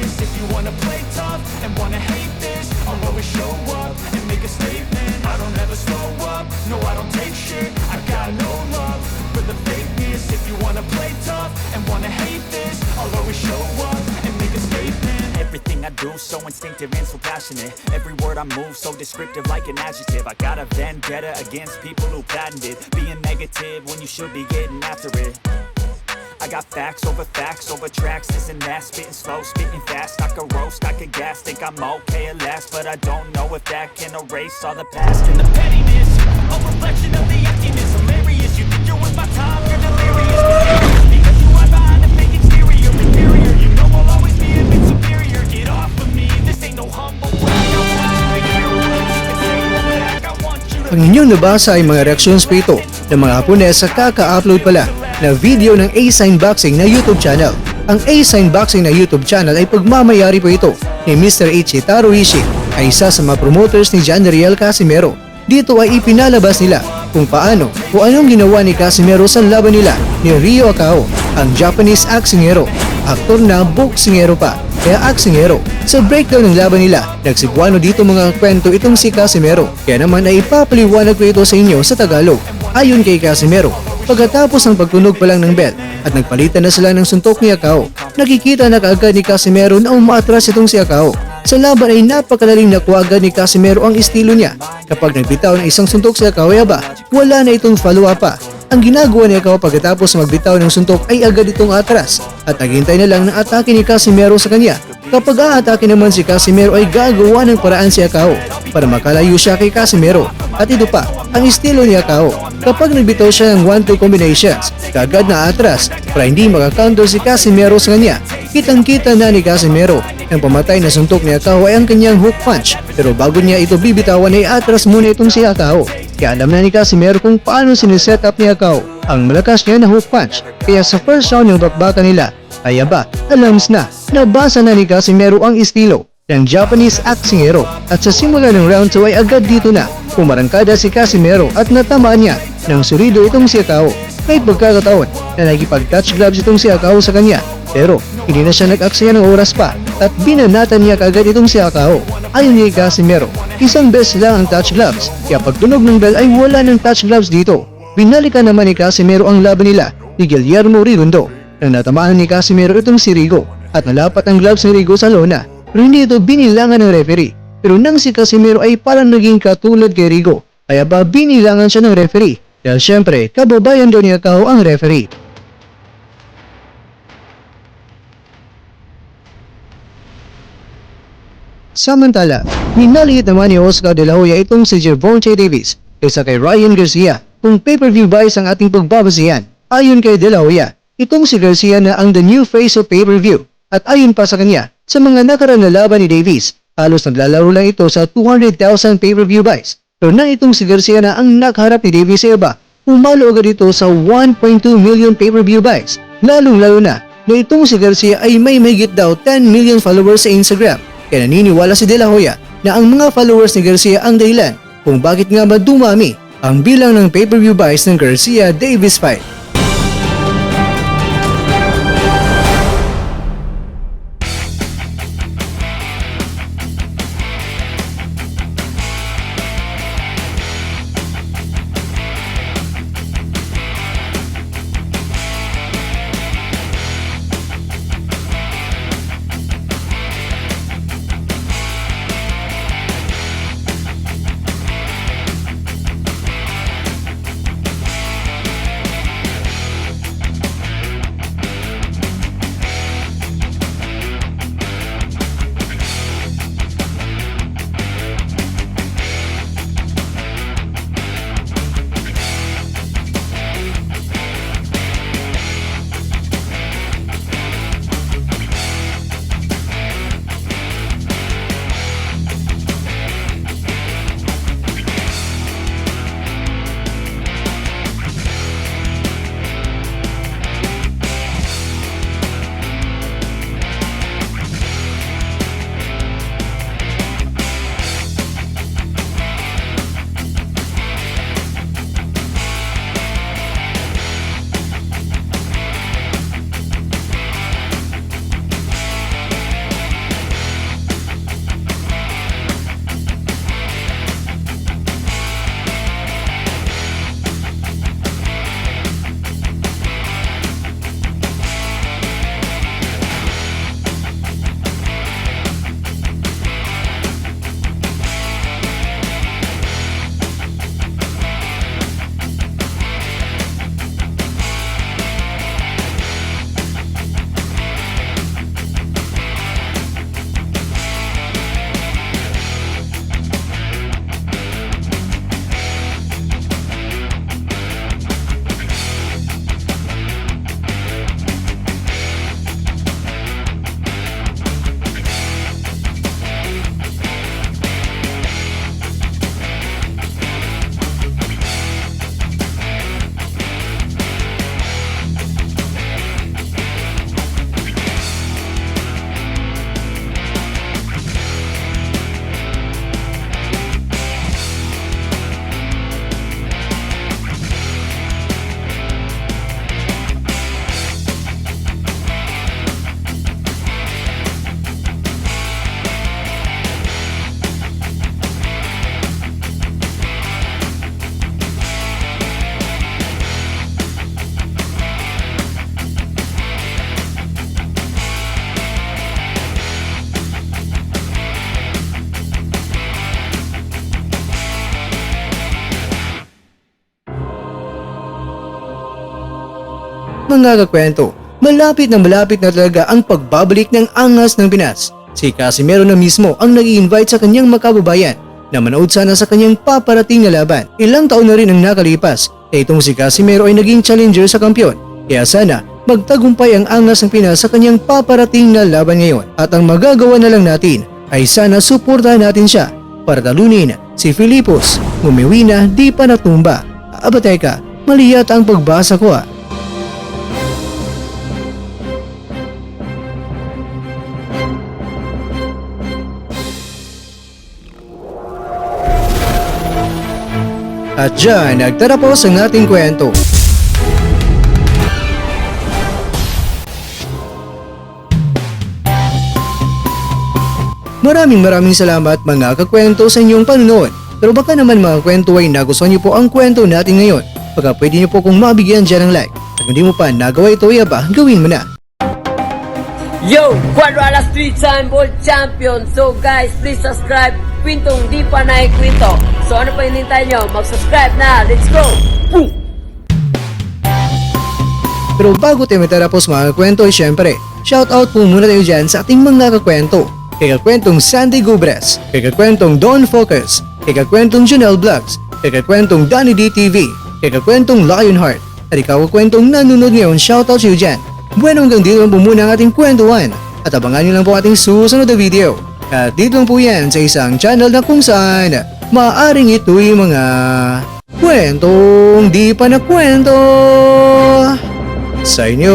this. If you wanna play tough and wanna hate this, I'll always show up and make a statement. I don't ever slow up, no I don't take shit. I got no love for the fakeness. If you wanna play tough and wanna hate this, I'll always show up and make a statement. Everything I do so instinctive and so passionate. Every word I move so descriptive like an adjective. I got a vendetta against people who patented being negative when you should be getting after it. I got facts over tracks, this and that. Spitting slow, spitting fast. I could roast, I could gas. Think I'm okay at last, but I don't know if that can erase all the past. And the pettiness, a reflection of the emptiness. Hilarious, you think you're worth my time, you're delirious. Because you are behind a fake exterior. Inferior, you know I'll always be a bit superior. Get off of me, this ain't no humble brag. I want you to hear what you can say back. I want you to... Ang inyong nabasa ay mga reactions pa ito ng mga Hapones sa kaka-upload pala na video ng A-Sign Boxing na YouTube channel. Ang A-Sign Boxing na YouTube channel ay pagmamayari po ito ni Mr. Ichitaro Ishii, ay isa sa mga promoters ni John Riel Casimero. Dito ay ipinalabas nila kung paano o anong ginawa ni Casimero sa laban nila ni Ryo Akao, ang Japanese aksingero, aktor na boksingero pa, kaya aksingero. Sa breakdown ng laban nila, nagsigwano dito mga kwento itong si Casimero, kaya naman ay ipapaliwanag ko ito sa inyo sa Tagalog. Ayon kay Casimero, pagkatapos ng pagtunog pa lang ng bell at nagpalitan na sila ng suntok ni Akao, nakikita na kaagad ni Casimero na umaatras itong si Akao. Sa laban ay napakalaling nakuha agad ni Casimero ang estilo niya. Kapag nagbitaw ng isang suntok si Akao, wala na itong follow-up pa. Ang ginagawa ni Akao pagkatapos magbitaw ng suntok ay agad itong atras at naghintay na lang ng atake ni Casimero sa kanya. Kapag aatake naman si Casimero ay gagawa ng paraan si Akao para makalayo siya kay Casimero. At ito pa, ang estilo ni Akao. Kapag nagbitaw siya ng 1-2 combinations, kagad na atras para hindi makakounter si Casimero sa kanya. Kitang-kita na ni Casimero ang pamatay na suntok ni Akao ay ang kanyang hook punch. Pero bago niya ito bibitawan ay atras muna itong si Akao. Kaya alam na ni Casimero kung paano siniset up ni Akao ang malakas niya na hook punch. Kaya sa first round ng bakbakan nila, ay alams na, nabasa na ni Casimero ang estilo ng Japanese aksingero. At sa simula ng round 2 ay agad dito na pumarangkada si Casimero at natamaan niya ng surido itong si Akao. Kahit pagkakataon na nakipag-touch gloves itong si Akao sa kanya, pero hindi na siya nag-aksaya ng oras pa at binanatan niya kagad itong si Akao. Ayon kay Casimero, isang beses lang ang touch gloves, kaya pagtunog ng bell ay wala ng touch gloves dito. Binalikan naman ni Casimero ang laban nila ni Guillermo Rigondo na natamaan ni Casimero itong si Rigo at nalapat ang gloves ni Rigo sa lona, pero hindi ito binilangan ng referee. Pero nang si Casimero ay parang naging katulad kay Rigo, kaya binilangan siya ng referee dahil syempre kababayan daw ni Akao ang referee. Samantala, minaliit naman ni Oscar De La Hoya itong si Gervonta Davis kaysa kay Ryan Garcia kung pay-per-view buys ang ating pagbabasihan. Ayon kay De La Hoya, itong si Garcia na ang the new face of pay-per-view at ayon pa sa kanya, sa mga nakaraan na laban ni Davis, halos naglalaro lang ito sa 200,000 pay-per-view buys. Pero nang itong si Garcia na ang nakaharap ni Davis sa iba, umalo agad ito sa 1.2 million pay-per-view buys. Lalong-lalo na itong si Garcia ay may mahigit daw 10 million followers sa Instagram. Kaya naniniwala si De La Hoya na ang mga followers ni Garcia ang dahilan kung bakit nga ba dumami ang bilang ng pay-per-view buys ng Garcia-Davis fight. Mga kakwento, malapit na talaga ang pagbabalik ng angas ng Pinas. Si Casimero na mismo ang nag-i-invite sa kanyang makababayan na manood sana sa kanyang paparating na laban. Ilang taon na rin ang nakalipas na itong si Casimero ay naging challenger sa kampiyon. Kaya sana magtagumpay ang angas ng Pinas sa kanyang paparating na laban ngayon. At ang magagawa na lang natin ay sana suportahan natin siya para talunin si Filipos. Umiwi na, di pa natumba. Aba teka, mali yata ang pagbasa ko ah. At dyan, nagtatapos ang ating kwento. Maraming salamat mga kakwento sa inyong panunood. Pero baka naman mga kwento ay nagustuhan niyo po ang kwento natin ngayon. Baka pwede niyo po kung mabigyan dyan ng like. At kung di mo pa nagawa ito, yaba, gawin mo na. Yo, Cuadro Alas 3 time world champion. So guys, please subscribe. Kwintong di pa naikwento. So ano pa hinintay nyo? Mag-subscribe na. Let's go! Boom! Pero bago tayo matapos mga kakwento ay syempre, shoutout po muna tayo dyan sa ating mga kakwento. Kay kakwentong Sandy Gubres, kay kakwentong Don Focus, kay kakwentong Janelle Vlogs, kay kakwentong Danny DTV, kay kakwentong Lionheart, at ikaw kakwentong nanonood ngayon, shoutout sa iyo dyan. Bueno, hanggang dito lang po muna ang ating kwentuhan at abangan nyo lang po ating susunod na video. At dito lang po yan sa isang channel na kung saan maaaring ito'y mga kwentong di pa nakwento sa inyo.